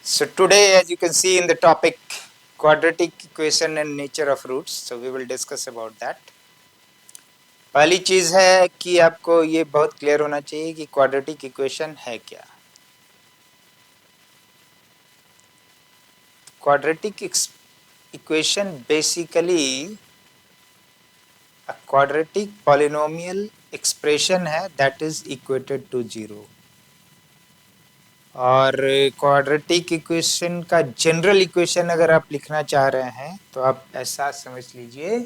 So today, as you can see in the topic, quadratic equation and nature of roots, so we will discuss about that. पहली चीज है कि आपको ये बहुत क्लियर होना चाहिए कि क्वाड्रेटिक इक्वेशन है क्या. Quadratic equation basically a quadratic polynomial expression है that is equated to zero. और क्वाड्रेटिक इक्वेशन का जनरल इक्वेशन अगर आप लिखना चाह रहे हैं तो आप ऐसा समझ लीजिए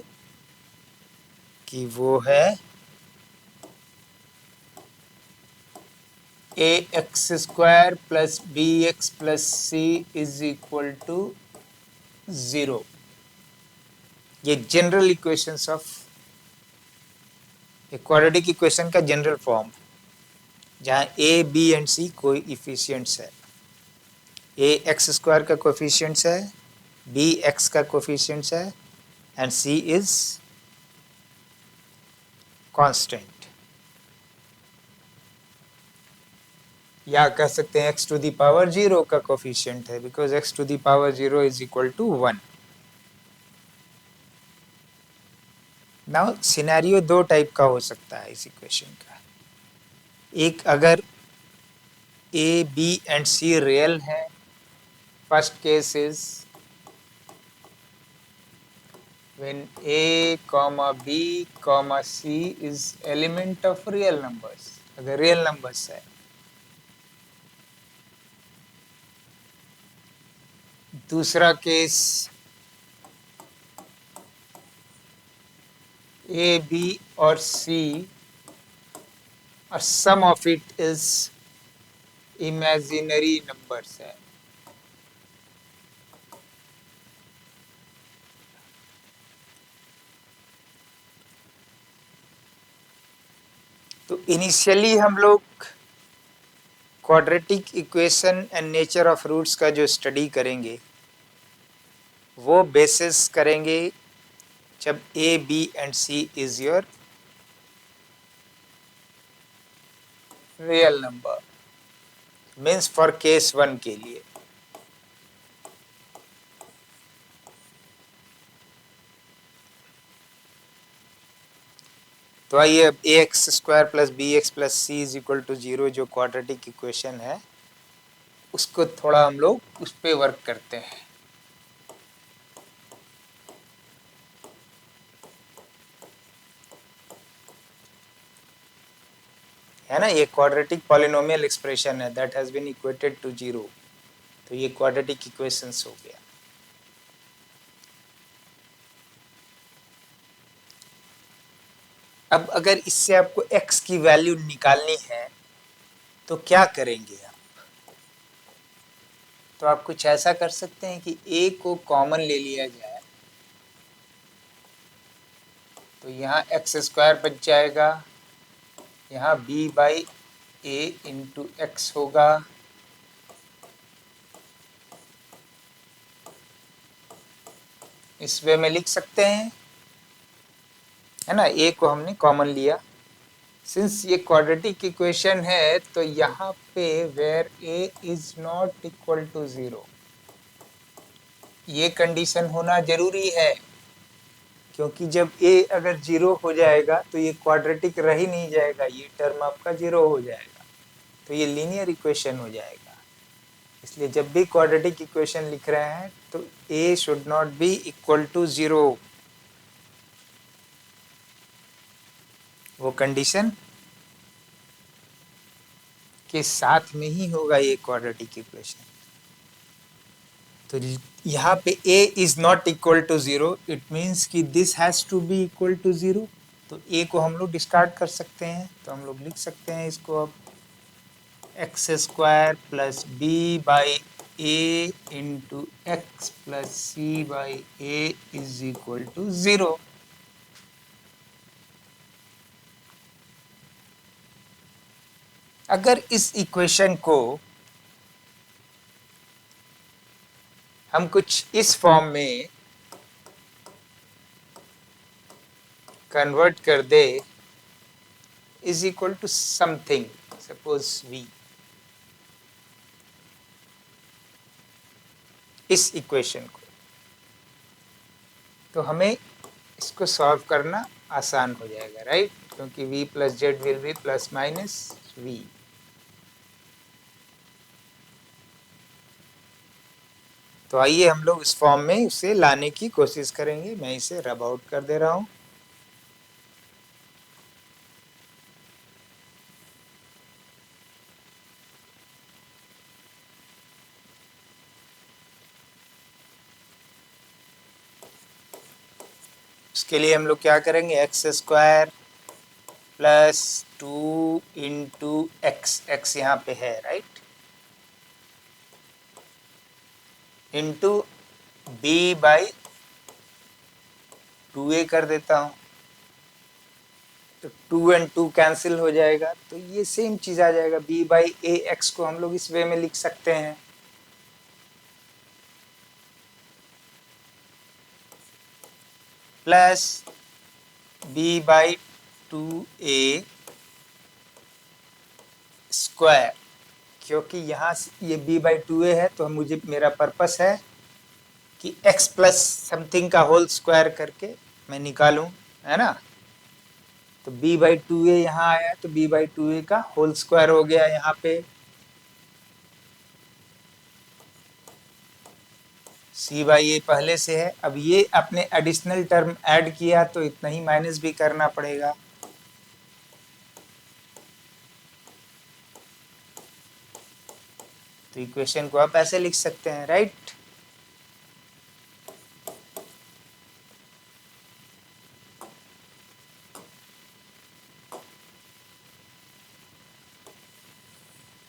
कि वो है ax² plus bx plus c is equal to 0. ये general equations of quadratic equation का जनरल फॉर्म, जहां a, b एंड c कोई इफिशियंट्स है. a x² का कोफिशियंट्स है, b x का कोफिशियंट्स है एंड c इज कांस्टेंट. या कह सकते हैं x टू द पावर 0 का कोफिशियंट है because x to the power 0 is equal to 1. Now scenario दो टाइप का हो सकता है इस इक्वेशन का. एक, अगर a, b and c real है. First case is when a, b, c is element of real numbers. अगर रियल नंबर्स है. दूसरा केस a, b और c और sum of it is imaginary numbers है. तो इनिशियली हम लोग quadratic equation and nature of roots का जो स्टडी करेंगे वो बेसिस करेंगे जब a, b and c is your real number, means for case 1 के लिए. तो आइए अब ax² plus bx plus c is equal to 0 जो क्वाड्रेटिक इक्वेशन है उसको थोड़ा हम लोग उस पर वर्क करते हैं. है ना, ये क्वाड्रेटिक पॉलिनोमियल एक्सप्रेशन है that has been equated to 0. तो ये क्वाड्रेटिक इक्वेशंस हो गया. अब अगर इससे आपको x की वैल्यू निकालनी है तो क्या करेंगे आप? तो आप कुछ ऐसा कर सकते हैं कि a को कॉमन ले लिया जाए. तो यहाँ x² बच जाएगा, यहाँ b by a into x होगा, इस वे में लिख सकते हैं, है ना. a को हमने कॉमन लिया. सिंस ये क्वाड्रेटिक इक्वेशन है तो यहाँ पे where a is not equal to 0 ये कंडीशन होना जरूरी है, क्योंकि जब a अगर 0 हो जाएगा तो ये क्वाड्रेटिक रह ही नहीं जाएगा, ये टर्म आपका 0 हो जाएगा. तो ये लीनियर इक्वेशन हो जाएगा. इसलिए जब भी क्वाड्रेटिक इक्वेशन लिख रहे हैं तो a should not be equal to 0. वो कंडीशन के साथ में ही होगा ये क्वाड्रेटिक इक्वेशन. तो यहाँ पे a is not equal to 0, it means कि this has to be equal to 0. तो a को हम लोग डिस्कार्ड कर सकते हैं. तो हम लोग लिख सकते हैं इसको अब x² plus b by a into x plus c by a is equal to 0. अगर इस इक्वेशन को हम कुछ इस फॉर्म में कन्वर्ट कर दे is equal to something, suppose v. इस इक्वेशन को, तो हमें इसको सॉल्व करना आसान हो जाएगा, राइट, क्योंकि v plus Z will be plus minus v। तो आइए हम लोग इस फॉर्म में इसे लाने की कोशिश करेंगे। मैं इसे रब आउट कर दे रहा हूं। उसके लिए हम लोग क्या करेंगे, x square plus 2 into x, x यहाँ पे है, right, into B by 2a कर देता हूँ, तो 2 एंड 2 कैंसिल हो जाएगा, तो ये सेम चीज आ जाएगा। b बाई ए एक्स को हम लोग इस वे में लिख सकते हैं, plus b by 2a square, क्योंकि यहाँ ये b बाई 2a है, तो मुझे मेरा पर्पस है कि x प्लस समथिंग का होल स्क्वायर करके मैं निकालूं, है ना। तो b बाई 2a यहाँ आया, तो b बाई 2a का होल स्क्वायर हो गया यहाँ पे, c बाई ए पहले से है। अब ये अपने एडिशनल टर्म ऐड किया, तो इतना ही माइनस भी करना पड़ेगा, तो इक्वेशन को आप ऐसे लिख सकते हैं, राइट।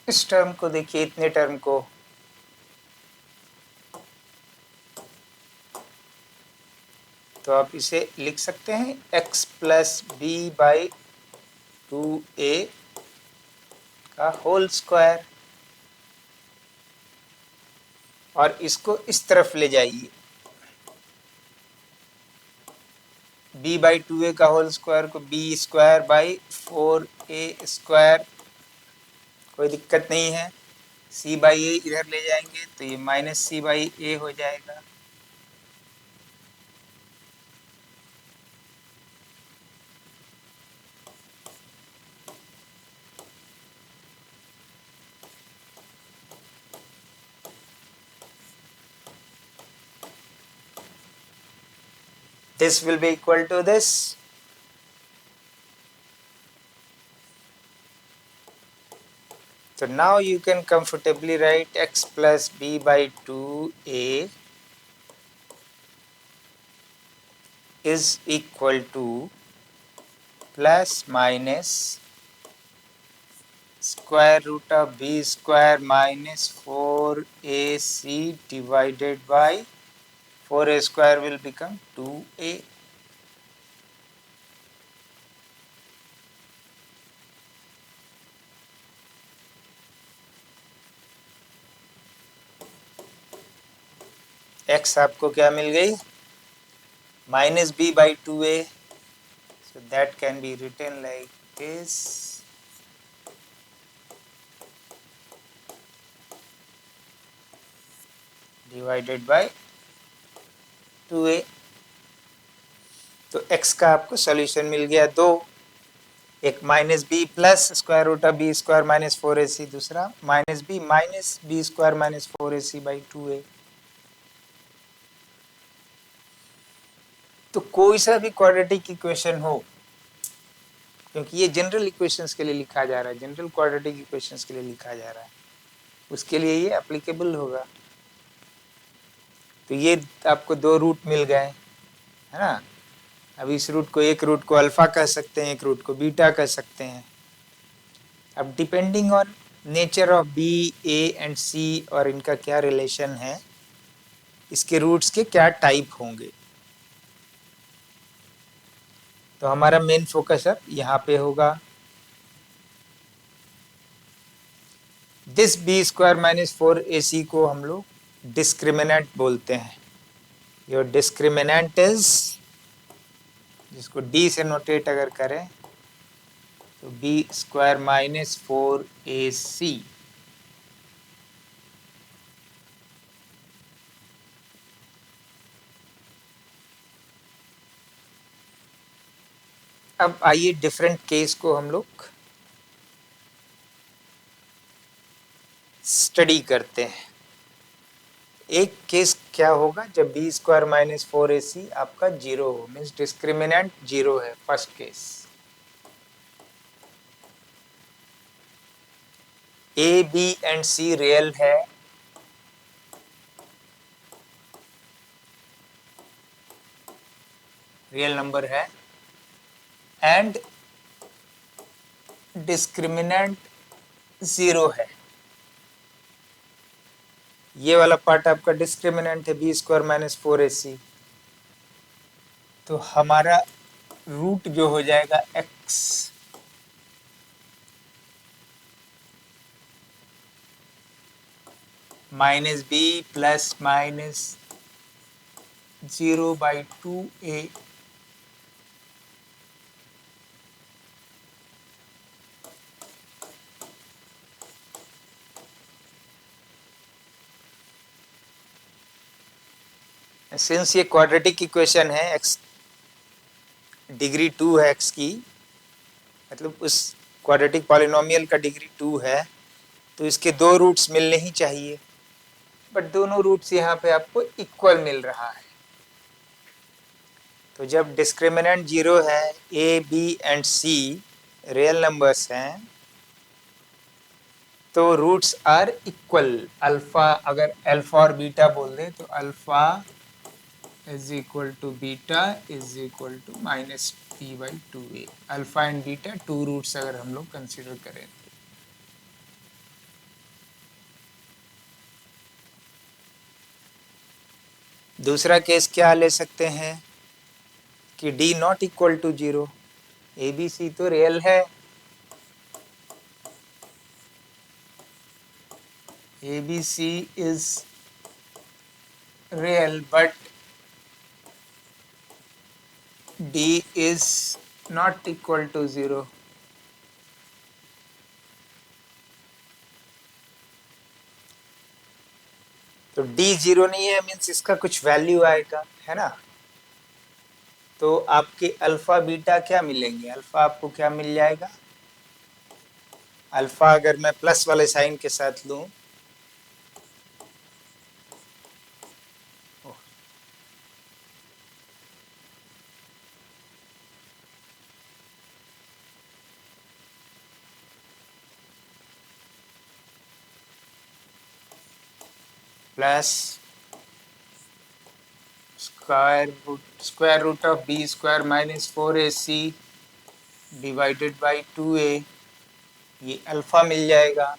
इस टर्म को देखिए, इतने टर्म को, तो आप इसे लिख सकते हैं x plus B by 2a का होल स्क्वायर, और इसको इस तरफ ले जाइए, b बाई 2a का होल स्क्वायर को b square by 4a square, कोई दिक्कत नहीं है। c बाई ए इधर ले जाएंगे, तो ये माइनस c बाई ए हो जाएगा, this will be equal to this, so now you can comfortably write x plus b by 2a is equal to plus minus square root of b square minus 4ac divided by 4a square will become 2a। x आपको क्या मिल गई, minus b by 2a, so that can be written like this, divided by 2a। तो x का आपको solution मिल गया दो, एक minus B plus square root of B square minus 4ac, दूसरा minus B square minus 4ac by 2a। तो कोई सा भी क्वाड्रेटिक इक्वेशन हो, क्योंकि ये जनरल इक्वेशंस के लिए लिखा जा रहा है, जनरल क्वाड्रेटिक इक्वेशंस के लिए लिखा जा रहा है, उसके लिए ये एप्लीकेबल होगा। तो ये आपको दो रूट मिल गए, है ना। अब इस रूट को, एक रूट को अल्फा कह सकते हैं, एक रूट को बीटा कह सकते हैं। अब depending on nature of B, A and C और इनका क्या रिलेशन है, इसके रूट्स के क्या टाइप होंगे, तो हमारा मेन फोकस अब यहाँ पे होगा। This B square minus 4ac को हम लोग डिस्क्रिमिनेंट बोलते हैं। योर डिस्क्रिमिनेंट इज, जिसको d से नोटेट अगर करें तो बी स्क्वायर माइनस 4ac, अब आइए डिफरेंट केस को हम लोग स्टडी करते हैं। एक केस क्या होगा जब बी स्क्वायर माइनस 4ac आपका जीरो हो, मीन्स डिस्क्रिमिनेंट जीरो है। First case a B and c real है, रियल नंबर है, एंड डिस्क्रिमिनेंट जीरो है। ये वाला पार्ट आपका डिस्क्रिमिनेंट है बी स्क्वायर माइनस 4ac, तो हमारा रूट जो हो जाएगा x minus B plus minus 0/2a since ये क्वाड्रेटिक इक्वेशन है, x डिग्री 2 है, x की मतलब उस क्वाड्रेटिक पॉलिनोमियल का डिग्री 2 है, तो इसके दो रूट्स मिलने ही चाहिए, बट दोनों रूट्स यहाँ पे आपको इक्वल मिल रहा है। तो जब डिस्क्रिमिनेंट जीरो है, a B and c real numbers हैं, तो रूट्स आर इक्वल। अल्फा अगर अल्फा और बीटा बोल दे तो alpha is equal to beta is equal to minus p/2a। Alpha and beta two roots अगर हम लोग कंसिडर करें। दूसरा केस क्या ले सकते हैं कि d not equal to zero, a B c तो रियल है, a B C is real but d is not equal to zero। तो d जीरो नहीं है, मीन्स इसका कुछ वैल्यू आएगा, है ना। तो आपके अल्फा बीटा क्या मिलेंगे, अल्फा आपको क्या मिल जाएगा, अल्फा अगर मैं प्लस वाले साइन के साथ लूं, plus square root of B square minus 4ac divided by 2a, ये अल्फा मिल जाएगा,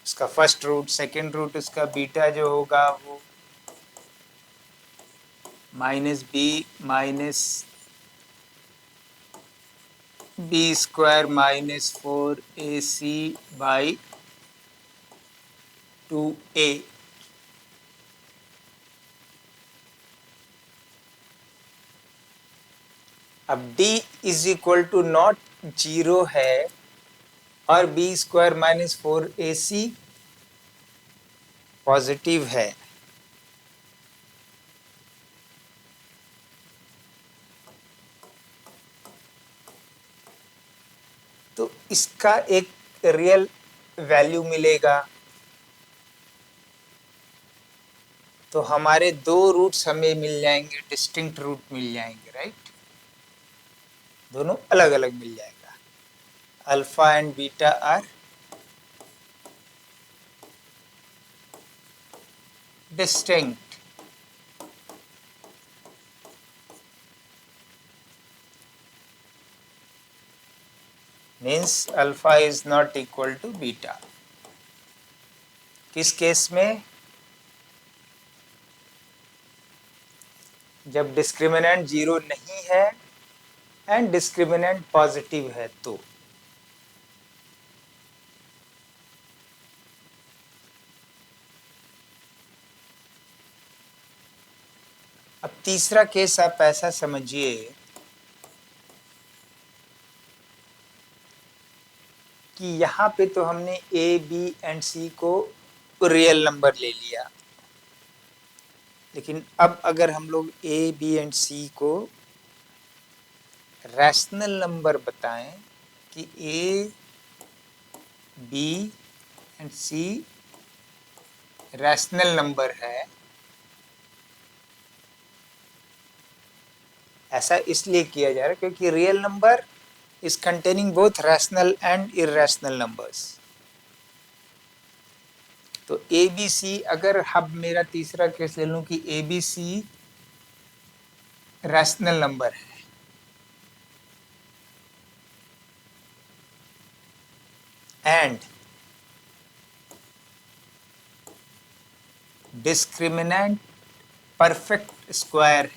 इसका फर्स्ट रूट। सेकेंड रूट इसका बीटा जो होगा वो minus B minus B square minus 4ac by 2a। अब d is equal to not zero है और B square minus 4ac positive है, तो इसका एक रियल वैल्यू मिलेगा। तो हमारे दो रूट्स हमें मिल जाएंगे, डिस्टिंक्ट रूट मिल जाएंगे, राइट, दोनों अलग अलग मिल जाएगा। Alpha and beta are distinct, means alpha is not equal to beta. किस केस में, जब डिस्क्रिमिनेंट जीरो नहीं है एंड डिस्क्रिमिनेंट पॉजिटिव है। तो अब तीसरा केस आप ऐसा समझिए कि यहाँ पे तो हमने ए बी एंड सी को रियल नंबर ले लिया, लेकिन अब अगर हम लोग ए बी एंड सी को रैशनल नंबर बताएं कि A B and C rational number है। ऐसा इसलिए किया जा रहा है क्योंकि real number is containing both rational and irrational numbers. तो ए बी सी, अगर अब मेरा तीसरा केस ले लूं कि A B C rational number है एंड डिस्क्रिमिनेंट परफेक्ट स्क्वायर,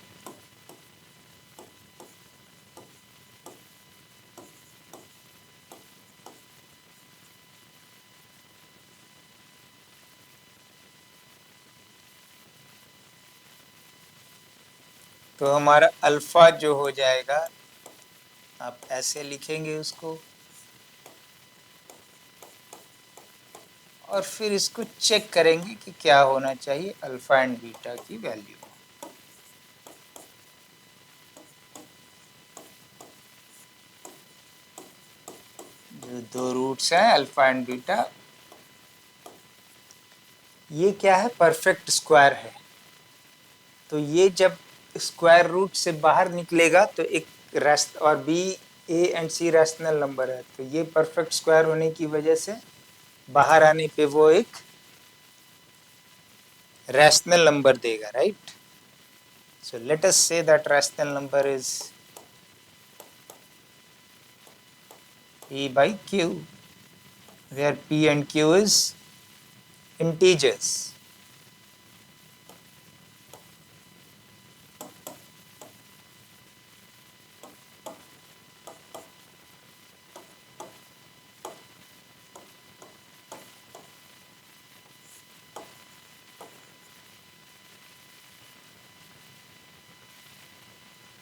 तो हमारा अल्फा जो हो जाएगा, आप ऐसे लिखेंगे उसको और फिर इसको चेक करेंगे कि क्या होना चाहिए अल्फा एंड बीटा की वैल्यू। जो दो रूट्स हैं अल्फा एंड बीटा, ये क्या है, परफेक्ट स्क्वायर है। तो ये जब स्क्वायर रूट से बाहर निकलेगा तो एक रेस्ट, और B A and C rational number है, तो ये परफेक्ट स्क्वायर होने की वजह से बाहर आने पे वो एक रैशनल नंबर देगा, right. So let us say that rational number is p by q, where p and q is integers.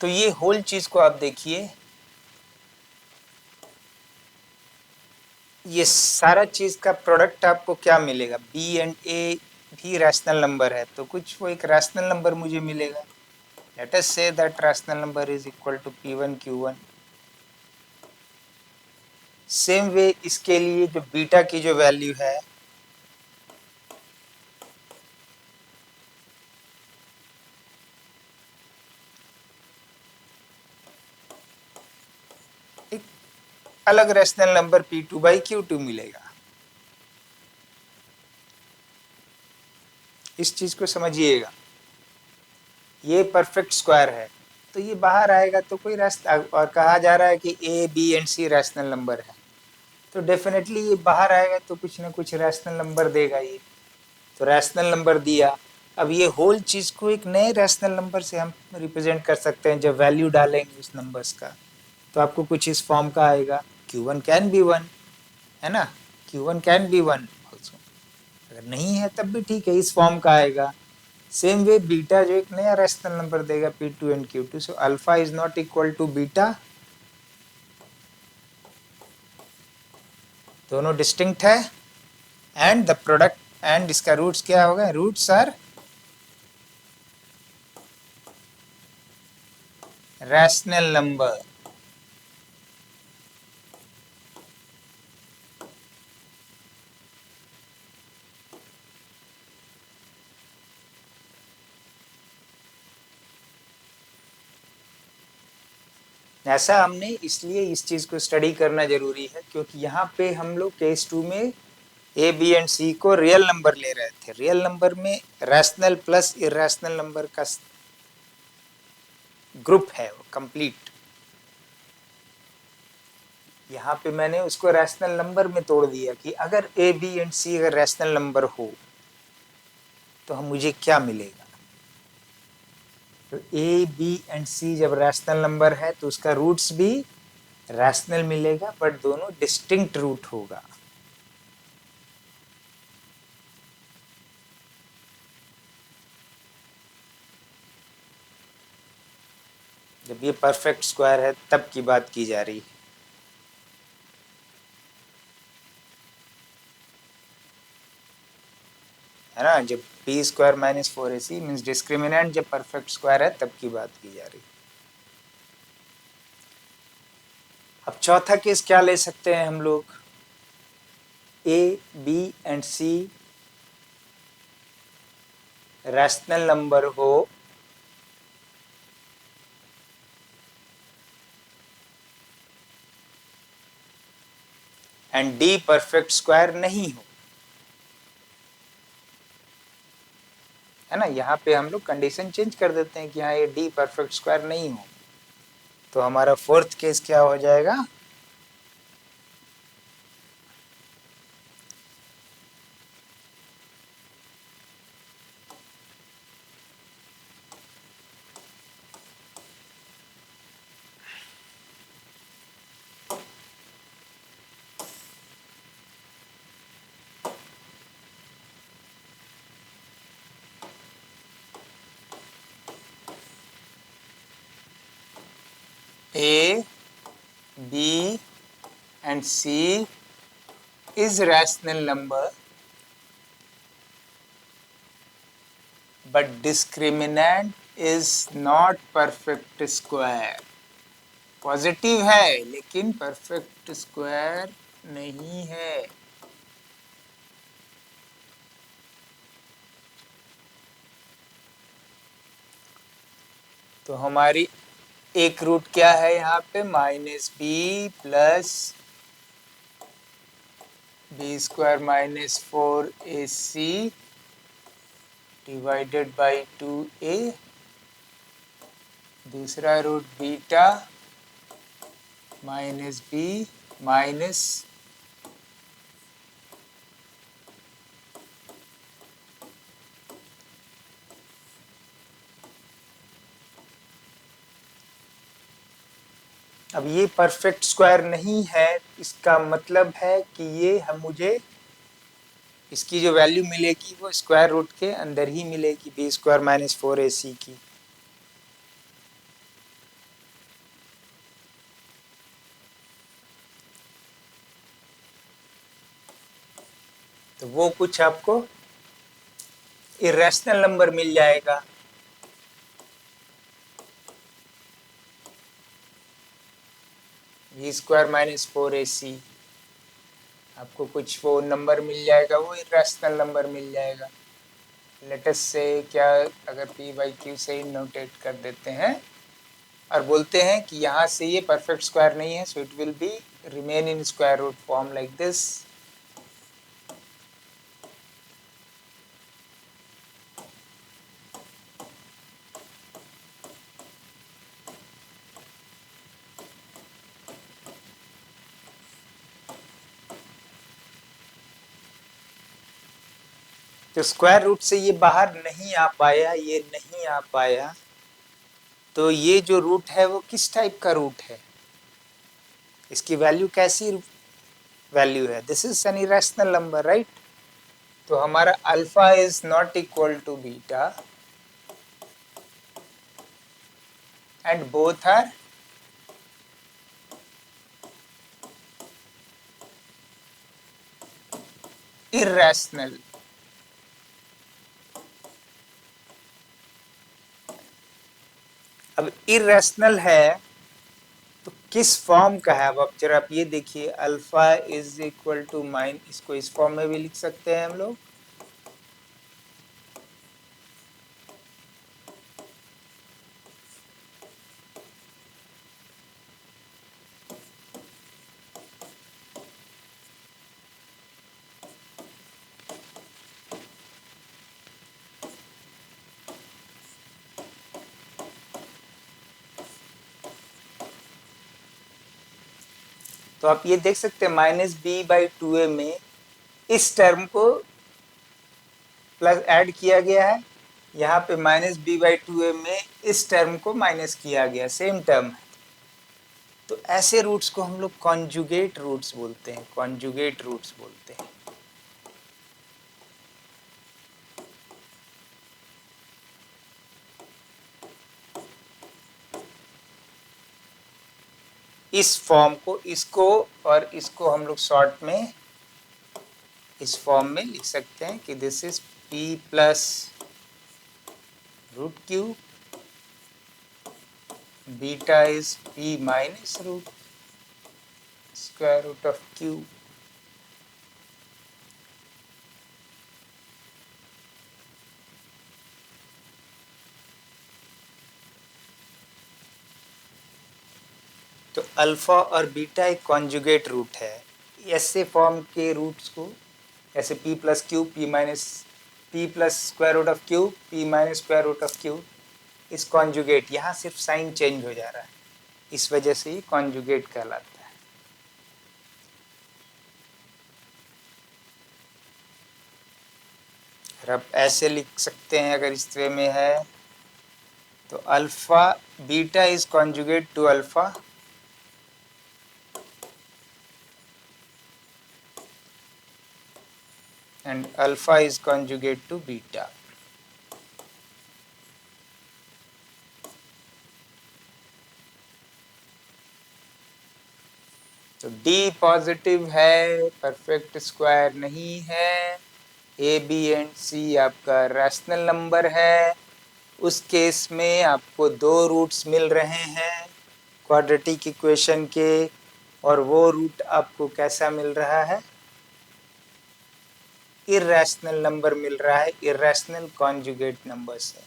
तो ये होल चीज को आप देखिए, ये सारा चीज का प्रोडक्ट आपको क्या मिलेगा, बी एंड ए भी रैशनल नंबर है, तो कुछ वो एक रैशनल नंबर मुझे मिलेगा। Let us say that rational number is equal to p1 q1। Same way इसके लिए जो बीटा की जो वैल्यू है, एक अलग rational number p2 by q2 मिलेगा। इस चीज को समझिएगा, ये परफेक्ट स्क्वायर है तो ये बाहर आएगा तो कोई रास्ता, और कहा जा रहा है कि A B and C rational number है, तो डेफिनेटली ये बाहर आएगा तो कुछ ना कुछ रैशनल नंबर देगा ये। तो रैशनल नंबर दिया, अब ये होल चीज को एक नए रैशनल नंबर से हम रिप्रेजेंट कर सकते हैं। जब वैल्यू डालेंगे उस नंबर्स का तो आपको कुछ इस फॉर्म का आएगा, Q1 कैन बी 1, है ना, Q1 कैन बी 1 ऑल्सो। अगर नहीं है तब भी ठीक है, इस फॉर्म का आएगा। सेम वे बीटा जो एक नया रैशनल नंबर देगा P2 and Q2, so alpha is not equal to beta, दोनों डिस्टिंक्ट है। एंड द प्रोडक्ट, एंड इसका रूट्स क्या होगा, रूट्स आर रैशनल नंबर। ऐसा हमने इसलिए इस चीज को स्टडी करना जरूरी है क्योंकि यहाँ पे हम लोग केस 2 में ए बी एंड सी को रियल नंबर ले रहे थे। रियल नंबर में रैशनल प्लस इरेशनल नंबर का ग्रुप है, वो कंप्लीट। यहाँ पे मैंने उसको रैशनल नंबर में तोड़ दिया कि अगर ए बी एंड सी अगर रैशनल नंबर हो तो हम मुझे क्या मिलेगा। तो ए बी एंड सी जब रैशनल नंबर है तो उसका रूट्स भी रैशनल मिलेगा, बट दोनों डिस्टिंक्ट रूट होगा। जब ये परफेक्ट स्क्वायर है तब की बात की जा रही है ना। जब B square minus 4ac means discriminant जब परफेक्ट स्क्वायर है तब की बात की जा रही। अब चौथा केस क्या ले सकते हैं हम लोग, A B and C rational number हो एंड डी परफेक्ट स्क्वायर नहीं हो, है ना। यहाँ पे हम लोग कंडीशन चेंज कर देते हैं कि हाँ ये डी परफेक्ट स्क्वायर नहीं हो, तो हमारा फोर्थ केस क्या हो जाएगा, A B and C is rational number but discriminant is not perfect square. Positive है लेकिन परफेक्ट स्क्वायर नहीं है। तो हमारी एक रूट क्या है यहाँ पे, minus B plus B square minus 4ac divided by 2a। दूसरा root beta minus B minus अब ये परफेक्ट स्क्वायर नहीं है, इसका मतलब है कि ये हम मुझे इसकी जो वैल्यू मिलेगी वो स्क्वायर रूट के अंदर ही मिलेगी, बी स्क्वायर माइनस 4ac की। तो वो कुछ आपको इरेशनल नंबर मिल जाएगा। बी स्क्वायर माइनस 4ac आपको कुछ वो नंबर मिल जाएगा, वो इरेशनल नंबर मिल जाएगा। लेटेस्ट से क्या, अगर पी बाई क्यू से ही नोटेट कर देते हैं और बोलते हैं कि यहाँ से ये परफेक्ट स्क्वायर नहीं है, so it will be remain in square root form like this. तो स्क्वायर रूट से ये बाहर नहीं आ पाया, ये नहीं आ पाया, तो ये जो रूट है वो किस टाइप का रूट है, इसकी वैल्यू कैसी वैल्यू है, this is an irrational number, right. तो हमारा alpha is not equal to beta and both are irrational. अब इरेशनल है तो किस फॉर्म का है, अब जरा आप ये देखिए, alpha is equal to mine, इसको इस फॉर्म में भी लिख सकते हैं हम लोग, तो आप ये देख सकते हैं माइनस बी बाई 2a में इस टर्म को प्लस ऐड किया गया है, यहाँ पे माइनस बी बाई 2a में इस टर्म को माइनस किया गया, सेम टर्म है। तो ऐसे रूट्स को हम लोग कॉन्जुगेट रूट्स बोलते हैं, कॉन्जुगेट रूट्स बोलते हैं। इस फॉर्म को, इसको और इसको हम लोग शॉर्ट में इस फॉर्म में लिख सकते हैं कि this is p plus root cube, beta is p minus root, square root of Q. तो अल्फा और बीटा एक कॉन्जुगेट रूट है। ऐसे फॉर्म के रूट्स को, ऐसे p plus Q, p plus square root of Q, p minus square root of Q, इस conjugate, यहाँ सिर्फ साइन चेंज हो जा रहा है, इस वजह से ये कॉन्जुगेट कहलाता है। और अब ऐसे लिख सकते हैं, अगर इस वे में है तो alpha beta is conjugate to alpha and alpha is conjugate to beta. तो D पॉजिटिव है, परफेक्ट स्क्वायर नहीं है, ए बी एंड सी आपका रैशनल नंबर है। उस केस में आपको दो रूट्स मिल रहे हैं क्वाड्रेटिक इक्वेशन के, और वो रूट आपको कैसा मिल रहा है? इर्रेशनल नंबर मिल रहा है, इर्रेशनल कॉन्जुगेट नंबर से।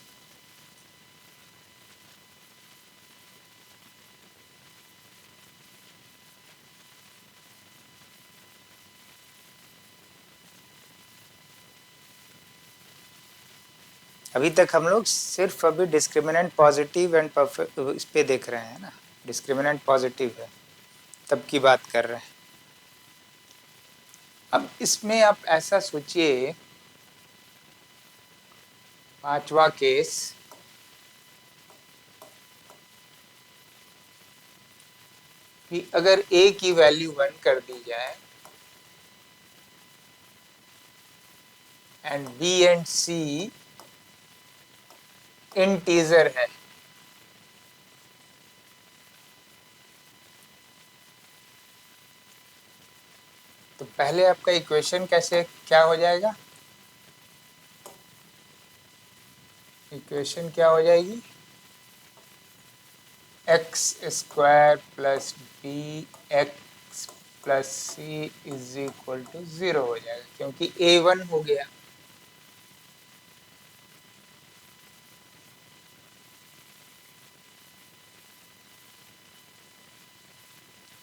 अभी तक हम लोग सिर्फ अभी डिस्क्रिमिनेंट पॉजिटिव एंड परफेक्ट इस पे देख रहे हैं ना, डिस्क्रिमिनेंट पॉजिटिव है तब की बात कर रहे हैं। अब इसमें आप ऐसा सोचिए, पांचवा केस, कि अगर a की वैल्यू 1 कर दी जाए and b and c integer है, तो पहले आपका इक्वेशन कैसे क्या हो जाएगा? इक्वेशन क्या हो जाएगी? X square plus B X plus C is equal to 0 हो जाएगा, क्योंकि a1 हो गया।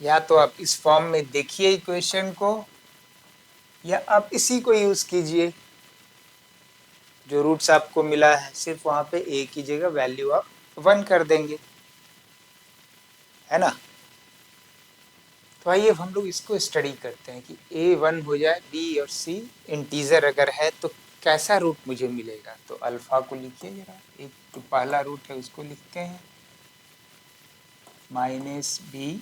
या तो आप इस फॉर्म में देखिए इक्वेशन को, या आप इसी को यूज कीजिए, जो रूट्स आपको मिला है सिर्फ वहां पे a की जगह वैल्यू आप 1 कर देंगे, है ना। तो आइए हम लोग इसको स्टडी करते हैं कि a1 हो जाए, b और c इंटीजर अगर है तो कैसा रूट मुझे मिलेगा। तो अल्फा को लिखिए जरा, एक जो पहला रूट है उसको लिखते हैं, minus B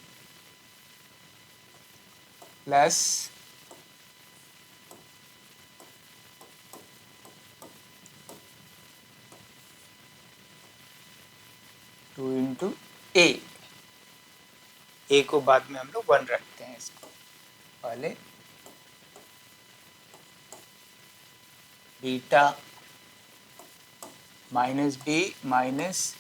plus two into A को बाद में हम लोग 1 रखते हैं, इसको पहले बीटा माइनस बी माइनस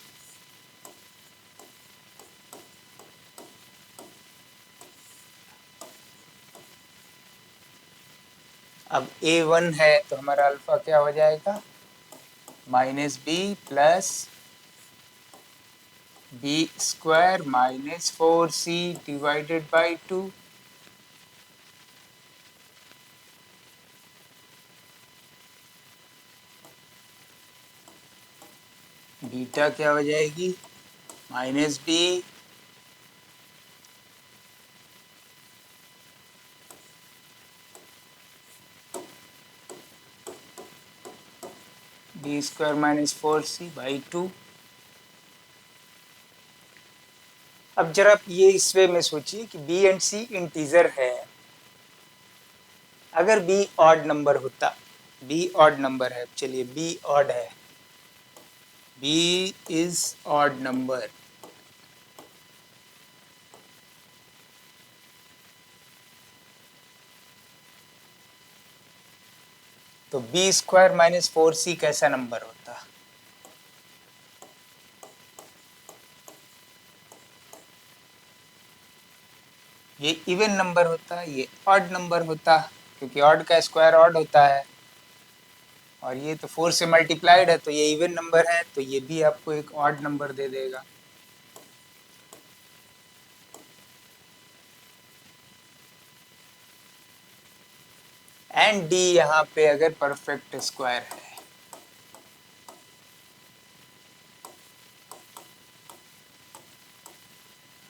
अब a1 है तो हमारा अल्फा क्या हो जाएगा? Minus B plus B square minus 4c divided by 2। Beta क्या हो जाएगी? Minus B B square minus 4c by 2। अब जरा ये इस वे में सोचिए कि b एंड c इंटीजर है, अगर b ऑड नंबर होता, b ऑड नंबर है, चलिए b ऑड है, b इज ऑड नंबर, तो बी स्क्वायर माइनस 4c कैसा नंबर होता? ये इवन नंबर होता, ये ऑड नंबर होता, क्योंकि ऑड का स्क्वायर ऑड होता है, और ये तो 4 से मल्टीप्लाइड है तो ये इवन नंबर है, तो ये भी आपको एक ऑड नंबर दे देगा। एंड डी यहाँ पे अगर परफेक्ट स्क्वायर है,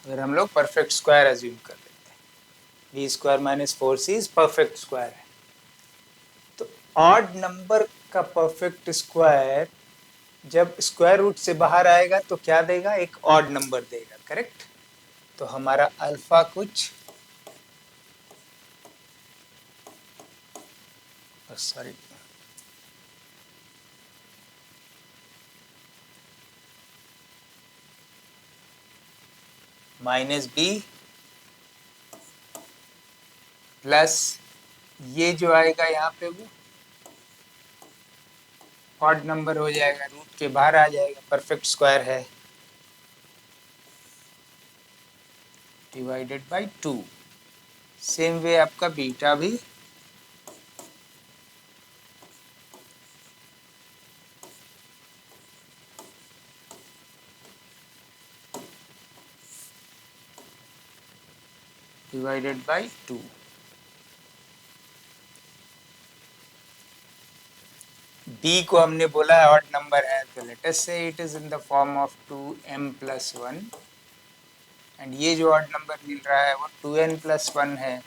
अगर हम लोग परफेक्ट स्क्वायर अज्यूम कर लेते हैं, B square minus 4c perfect square है, तो ऑड नंबर का परफेक्ट स्क्वायर जब स्क्वायर रूट से बाहर आएगा तो क्या देगा, एक ऑड नंबर देगा, करेक्ट। तो हमारा अल्फा कुछ, सॉरी, माइनस बी प्लस ये जो आएगा यहाँ पे वो ऑड नंबर हो जाएगा, रूट के बाहर आ जाएगा, परफेक्ट स्क्वायर है, डिवाइडेड बाय 2। सेम वे आपका बीटा भी डिवाइडेड बाय 2। b को हमने बोला है ऑड नंबर है, तो लेट अस से it is in the form of 2m plus 1, and ये जो ऑड नंबर मिल रहा है वो 2n प्लस 1 है,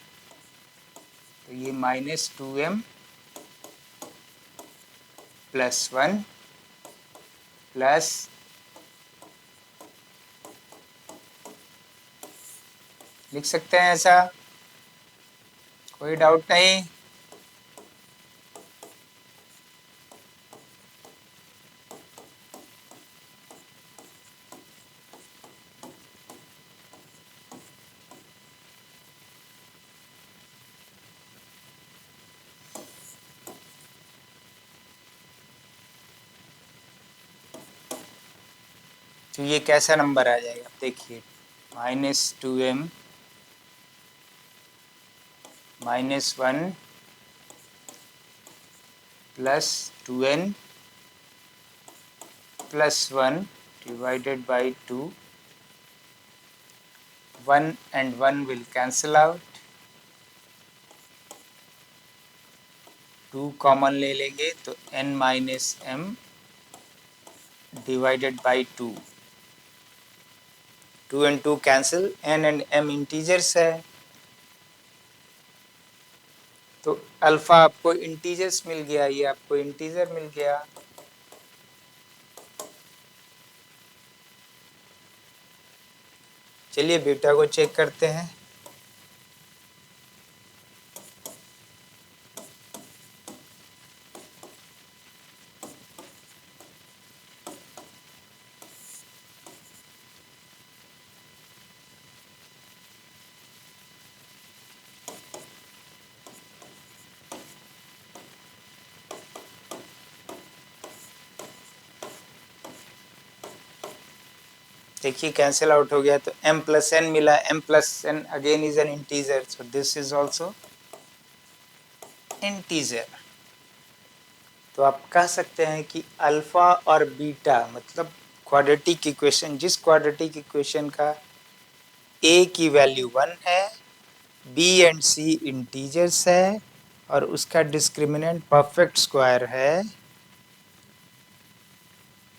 तो ये माइनस 2m प्लस 1 प्लस, लिख सकते हैं ऐसा, कोई डाउट नहीं। तो ये कैसा नंबर आ जाएगा, देखिए, minus 2m minus 1 plus 2n plus 1 divided by 2, 1 and 1 will cancel out, 2 common ले लेंगे तो n minus m divided by 2, 2 and 2 cancel, n and m integers है, तो अल्फा आपको इंटीजर्स मिल गया, ये आपको इंटीजर मिल गया। चलिए बीटा को चेक करते हैं। देखिए कैंसिल आउट हो गया, तो m प्लस n मिला, m plus n again is an integer, so this is also integer. तो आप कह सकते हैं कि अल्फा और बीटा मतलब क्वाड्रेटिक इक्वेशन, जिस क्वाड्रेटिक इक्वेशन का a की वैल्यू 1 है, b एंड c इंटीजर्स है, और उसका डिस्क्रिमिनेंट परफेक्ट स्क्वायर है,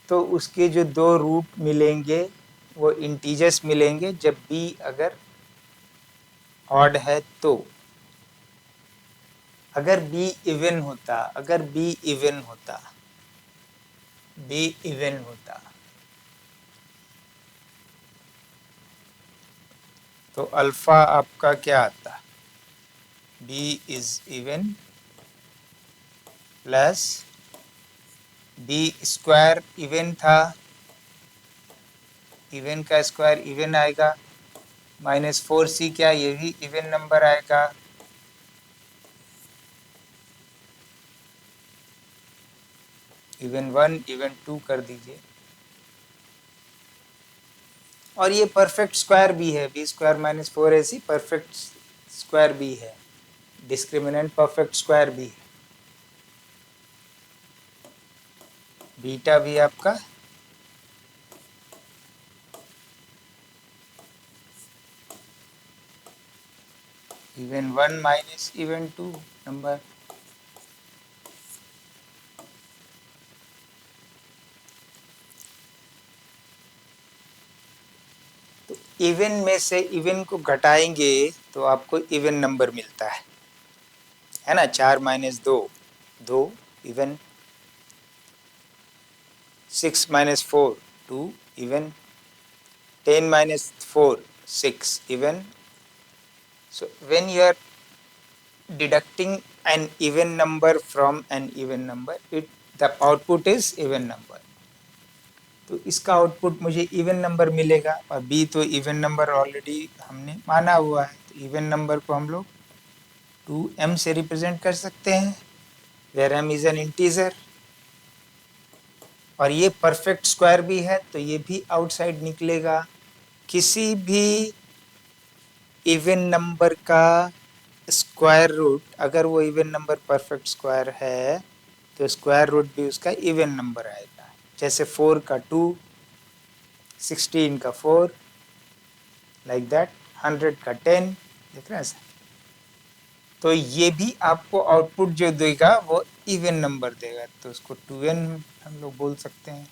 तो उसके जो दो रूट मिलेंगे वो इंटीजर्स मिलेंगे जब b अगर ऑड है तो। अगर b इवन होता, अगर b इवन होता, b इवन होता तो अल्फा आपका क्या आता, b is even plus b square even था, इवन का स्क्वायर इवन आएगा, माइनस 4c क्या, ये भी इवन नंबर आएगा, इवन 1 इवन 2 कर दीजिए, और ये परफेक्ट स्क्वायर भी है, B square minus 4ac perfect square भी है, डिस्क्रिमिनेंट परफेक्ट स्क्वायर भी है, बीटा भी आपका इवन 1 माइनस इवन 2 नंबर। तो इवन में से इवन को घटाएंगे तो आपको इवन नंबर मिलता है ना। 4 minus 2 2 even, 6 minus 4 2 even, 10 minus 4 6 even. So when you are deducting an even number from an even number, the output is even number. तो इसका आउटपुट मुझे इवन नंबर मिलेगा और बी तो इवन नंबर ऑलरेडी हमने माना हुआ है, तो इवन नंबर को हम लोग 2m से रिप्रेजेंट कर सकते हैं, where m is an integer, और ये परफेक्ट स्क्वायर भी है तो ये भी आउटसाइड निकलेगा। किसी भी इवन नंबर का स्क्वायर रूट, अगर वो इवन नंबर परफेक्ट स्क्वायर है तो स्क्वायर रूट भी उसका इवन नंबर आएगा। जैसे 4 का 2, 16 का 4, लाइक दैट, 100 का 10, देख रहे हैं सर। तो ये भी आपको आउटपुट जो देगा वो इवन नंबर देगा, तो उसको 2n हम लोग बोल सकते हैं।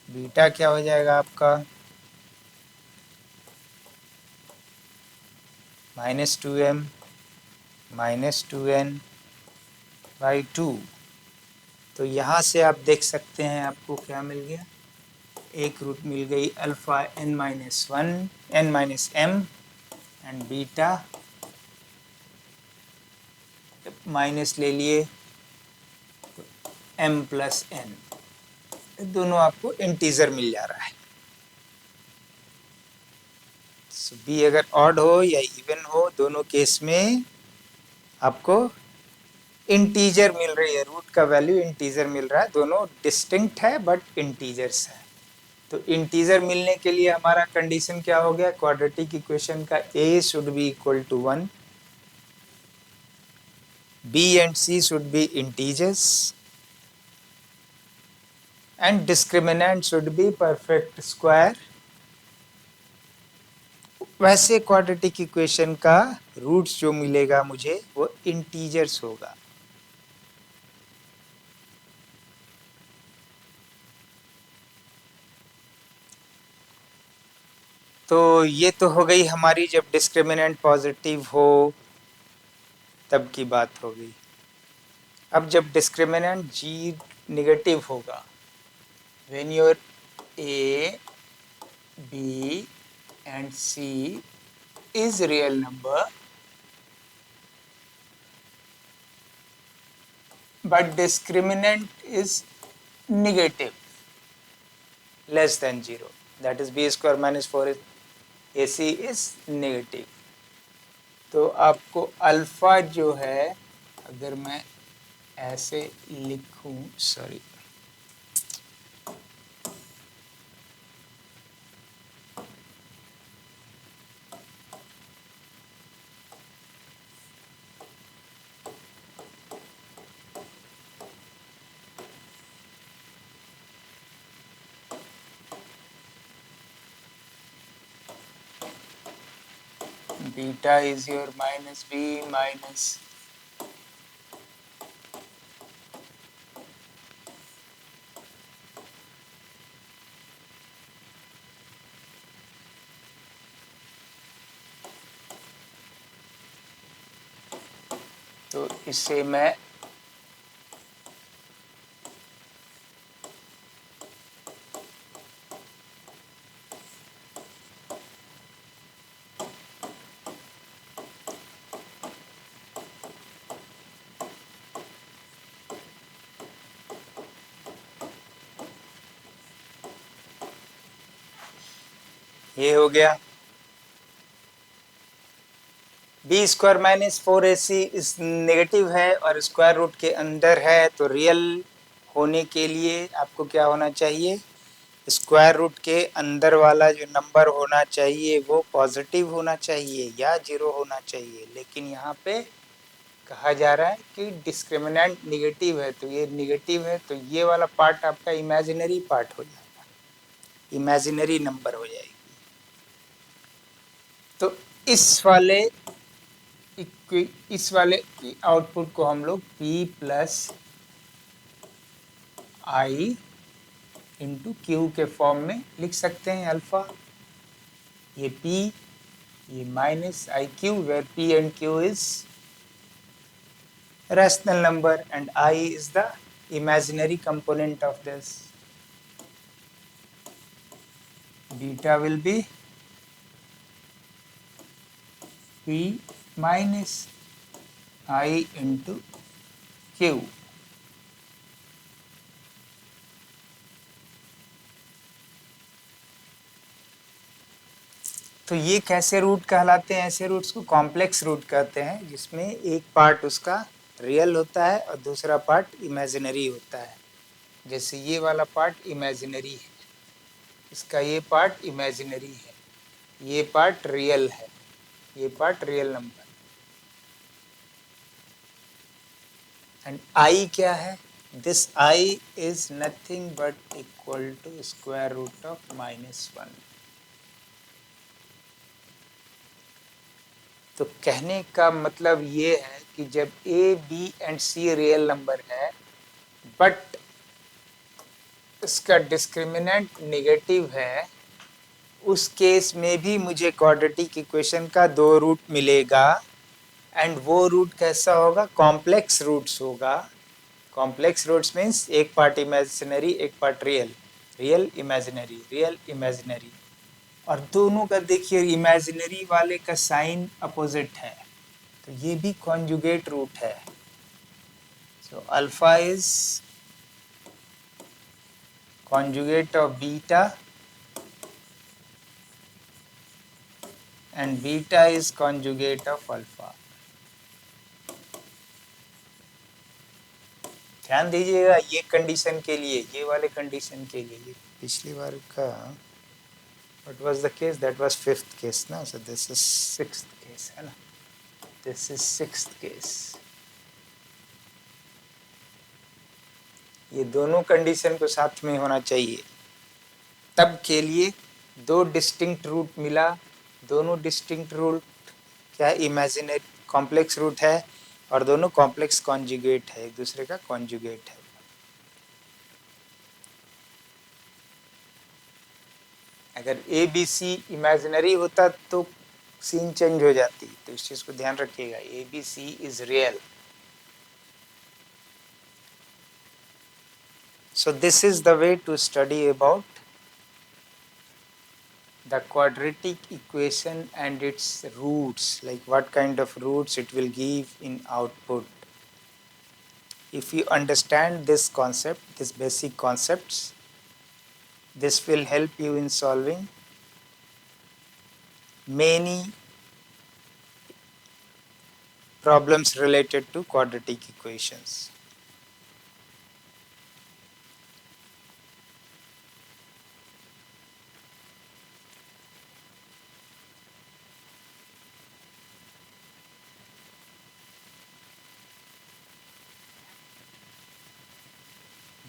बीटा क्या हो जाएगा आपका -2m -2n बाई 2। तो यहाँ से आप देख सकते हैं आपको क्या मिल गया, एक रूट मिल गई alpha n minus m and beta minus ले लिए तो m प्लस n, दोनों आपको इंटीजर मिल जा रहा है। सो बी अगर ऑड हो या इवन हो, दोनों केस में आपको इंटीजर मिल रही है, रूट का वैल्यू इंटीजर मिल रहा है, दोनों डिस्टिंक्ट है बट इंटीजर्स है। तो इंटीजर मिलने के लिए हमारा कंडीशन क्या हो गया, क्वाड्रेटिक इक्वेशन का a should be equal to 1, b and c should be integers and discriminant should be perfect square. वैसे क्वाड्रेटिक इक्वेशन का रूट्स जो मिलेगा मुझे वो इंटीजर्स होगा। तो ये तो हो गई हमारी जब डिस्क्रिमिनेंट पॉजिटिव हो तब की बात हो गई। अब जब डिस्क्रिमिनेंट जी नेगेटिव होगा, when your A B and C is real number but discriminant is negative less than 0, that is b square minus 4ac is negative। तो आपको अल्फा जो है, अगर मैं ऐसे लिखूं, sorry, beta is your minus b minus तो इसे मैं ये हो गया बी स्क्वायर माइनस 4ac इस नेगेटिव है और स्क्वायर रूट के अंदर है, तो रियल होने के लिए आपको क्या होना चाहिए, स्क्वायर रूट के अंदर वाला जो नंबर होना चाहिए वो पॉजिटिव होना चाहिए या जीरो होना चाहिए, लेकिन यहाँ पे कहा जा रहा है कि डिस्क्रिमिनेंट निगेटिव है, तो ये निगेटिव है, तो ये वाला पार्ट आपका इमेजिनरी पार्ट हो जाएगा, इमेजिनरी नंबर हो जाएगी। तो इस वाले आउटपुट को हम लोग p plus I into Q के फॉर्म में लिख सकते हैं। अल्फा ये p, ये minus I Q, where p एंड q is rational number and I is the imaginary component of this. Beta will be p minus I into q. तो ये कैसे रूट कहलाते हैं? ऐसे रूट्स को कॉम्प्लेक्स रूट कहते हैं, जिसमें एक पार्ट उसका रियल होता है और दूसरा पार्ट इमेजिनरी होता है। जैसे ये वाला पार्ट इमेजिनरी है, इसका ये पार्ट इमेजिनरी है, ये पार्ट रियल है, ये part real number. And I क्या है? This I is nothing but equal to square root of -1। तो कहने का मतलब ये है कि जब A, B and C real number है बट इसका डिस्क्रिमिनेंट नेगेटिव है, उस केस में भी मुझे क्वाड्रेटिक इक्वेशन का दो रूट मिलेगा। एंड वो रूट कैसा होगा? कॉम्प्लेक्स रूट्स होगा। कॉम्प्लेक्स रूट्स मीन्स एक पार्ट इमेजिनरी, एक part real, real imaginary, real imaginary. और दोनों का देखिए इमेजिनरी वाले का साइन अपोजिट है, तो ये भी कॉन्जुगेट रूट है। सो alpha is conjugate of beta and beta is conjugate of alpha। ध्यान दीजिएगा ये कंडीशन के लिए, ये वाले कंडीशन के लिए। ये पिछली बार का what was the case? That was fifth case ना, so this is sixth case है ना, this is sixth case। ये दोनों कंडीशन को साथ में होना चाहिए, तब के लिए दो डिस्टिंक्ट रूट मिला। दोनों डिस्टिंक्ट रूट क्या है? इमेजिनरी कॉम्प्लेक्स रूट है और दोनों कॉम्प्लेक्स कॉन्जुगेट है, एक दूसरे का कॉन्जुगेट है। अगर ए बी सी इमेजिनरी होता तो सीन चेंज हो जाती, तो इस चीज को ध्यान रखिएगा। A B C is real. So this is the way to study about the quadratic equation and its roots, like what kind of roots it will give in output. If you understand this concept, these basic concepts, this will help you in solving many problems related to quadratic equations.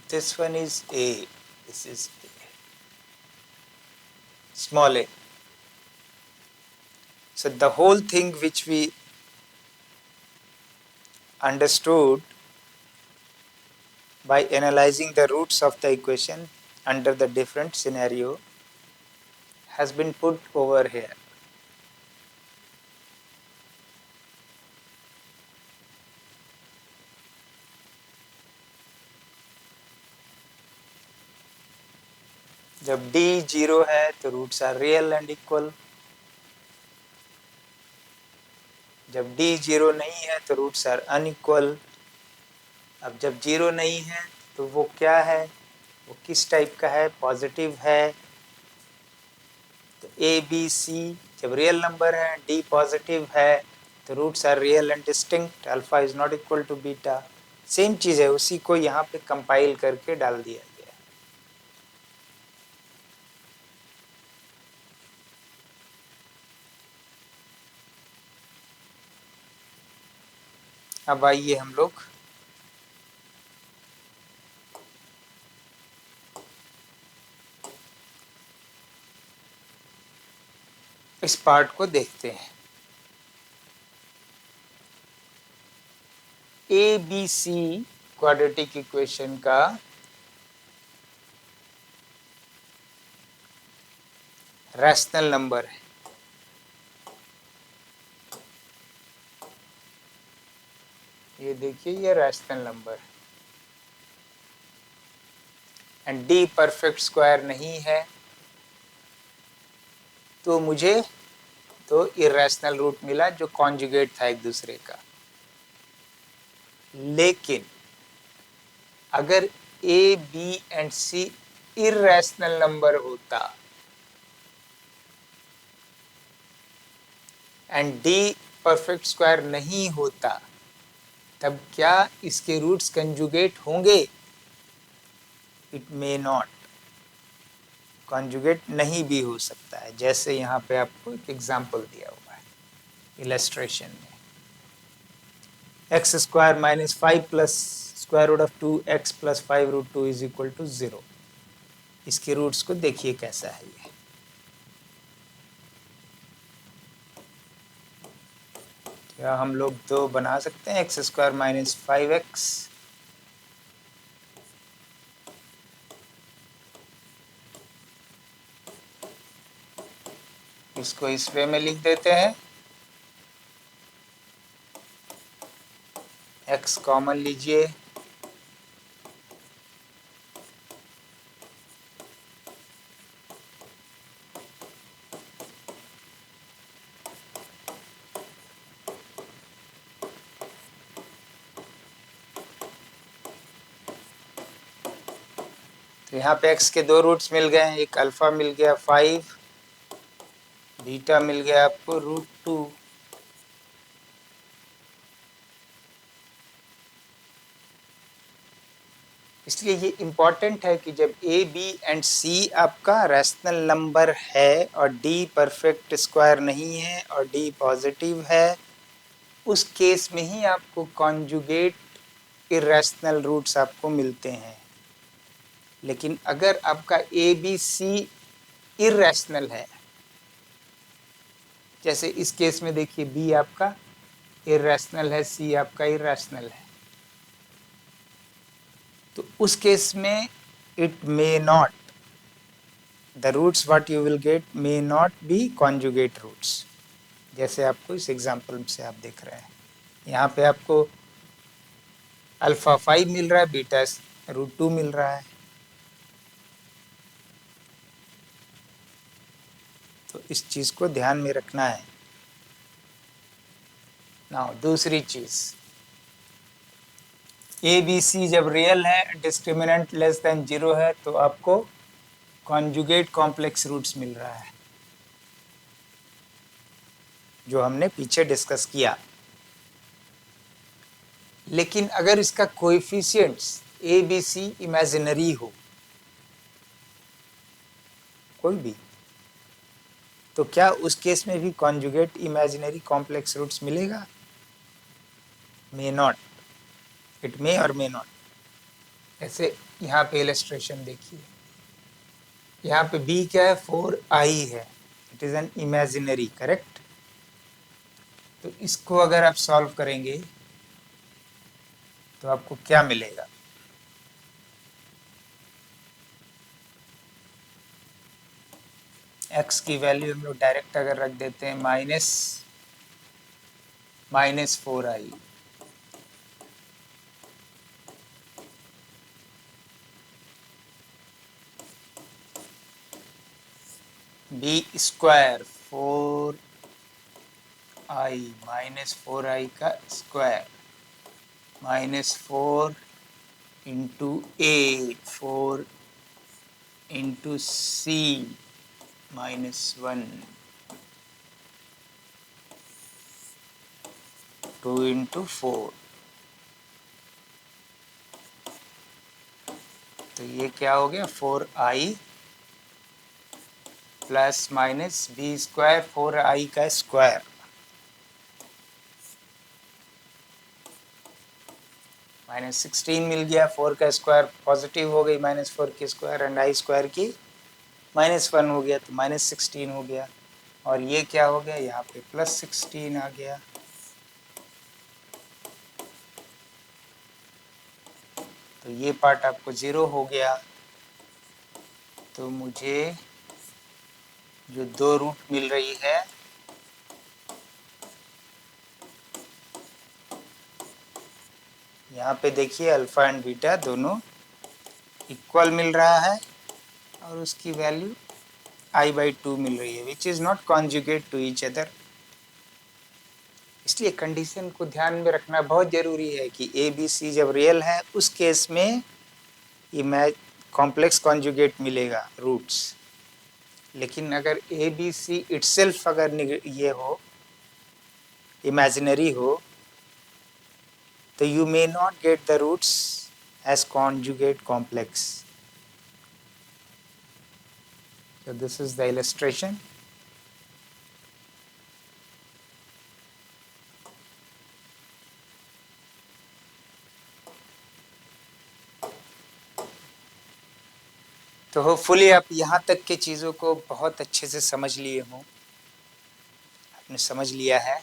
This one is A, this is A, small a. So the whole thing which we understood by analyzing the roots of the equation under the different scenario has been put over here. जब d 0 है तो roots are real and equal. जब d 0 नहीं है तो roots are unequal. अब जब 0 नहीं है तो वो क्या है? वो किस टाइप का है? पॉजिटिव है। तो ए बी सी जब रियल नंबर है, d पॉजिटिव है, तो roots are real and distinct. Alpha is not equal to beta. Same चीज है, उसी को यहाँ पे कंपाइल करके डाल दिया गया। अब आइए हम लोग इस पार्ट को देखते हैं। A B C quadratic equation का रैशनल नंबर है। ये देखिए, ये रैशनल नंबर है एंड डी परफेक्ट स्क्वायर नहीं है, तो मुझे तो इरेशनल रूट मिला जो कॉन्जुगेट था एक दूसरे का। लेकिन अगर A B and C irrational number होता एंड डी परफेक्ट स्क्वायर नहीं होता, तब क्या इसके रूट्स कंजुगेट होंगे? इट मे नॉट, कॉन्जुगेट नहीं भी हो सकता है, जैसे यहाँ पे आपको एक एग्जांपल दिया हुआ है इलस्ट्रेशन में। X square minus 5 plus square root of 2x plus 5 root 2 is equal to 0। इसके रूट्स को देखिए कैसा है ये। क्या हम लोग तो बना सकते हैं एक्स स्क्वायर माइनस 5x, इसको इस वे में लिख देते हैं। x कॉमन लीजिए, तो यहाँ पे x के दो रूट्स मिल गए, एक अल्फा मिल गया 5, बीटा मिल गया आपको रूट 2। इसलिए ये इम्पॉर्टेंट है कि जब ए बी एंड सी आपका रैशनल नंबर है और डी परफेक्ट स्क्वायर नहीं है और डी पॉजिटिव है, उस केस में ही आपको कॉन्जुगेट इरेशनल रूट्स आपको मिलते हैं। लेकिन अगर आपका ए बी सी इरेशनल है, जैसे इस केस में देखिए बी आपका इरेशनल है, सी आपका इरेशनल है, तो उस केस में it may not, the roots what you will get may not be conjugate roots, जैसे आपको इस एग्जांपल से आप देख रहे हैं। यहाँ पे आपको अल्फा 5 मिल रहा है, बीटा रूट 2 मिल रहा है। तो इस चीज को ध्यान में रखना है। नाउ दूसरी चीज, ए बी सी जब रियल है, डिस्क्रिमिनेंट लेस देन 0 है, तो आपको कॉन्जुगेट कॉम्प्लेक्स रूट्स मिल रहा है, जो हमने पीछे डिस्कस किया। लेकिन अगर इसका coefficients A B C imaginary हो, कोई भी, तो क्या उस केस में भी कॉन्जुगेट इमेजिनरी कॉम्प्लेक्स रूट्स मिलेगा? मे नॉट, इट मे और मे नॉट। ऐसे यहाँ पे इलस्ट्रेशन देखिए, यहाँ पे b क्या है, 4i है, it is an imaginary, correct. तो इसको अगर आप सॉल्व करेंगे तो आपको क्या मिलेगा? x की वैल्यू हम लोग डायरेक्ट अगर रख देते हैं minus 4i, B square 4i minus 4i का स्क्वायर माइनस 4 इंटू ए 4 इंटू सी -1 2 इंटू 4, तो ये क्या हो गया, 4i plus minus B square 4i का स्क्वायर -16 मिल गया, 4 का स्क्वायर पॉजिटिव हो गई -4 की स्क्वायर एंड आई स्क्वायर की -1 हो गया, तो -16 हो गया। और ये क्या हो गया, यहाँ पे +16 आ गया। तो ये पार्ट आपको 0 हो गया। तो मुझे जो 2 रूट मिल रही है, यहाँ पे देखिए अल्फा एंड बीटा दोनों इक्वल मिल रहा है और उसकी वैल्यू i/2 मिल रही है, which is not conjugate to each other. इसलिए कंडीशन को ध्यान में रखना बहुत जरूरी है कि ए बी सी जब रियल है उस केस में कॉम्प्लेक्स कॉन्जुगेट मिलेगा रूट्स। लेकिन अगर ए बी सी इटसेल्फ अगर ये हो, इमेजिनरी हो, तो you may not get the roots as conjugate complex. So this is the illustration. तो होपफुली आप यहाँ तक के चीज़ों को बहुत अच्छे से समझ लिए हों, आपने समझ लिया है।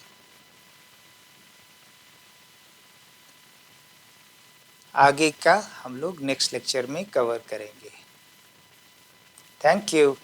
आगे का हम लोग नेक्स्ट लेक्चर में कवर करेंगे। Thank you.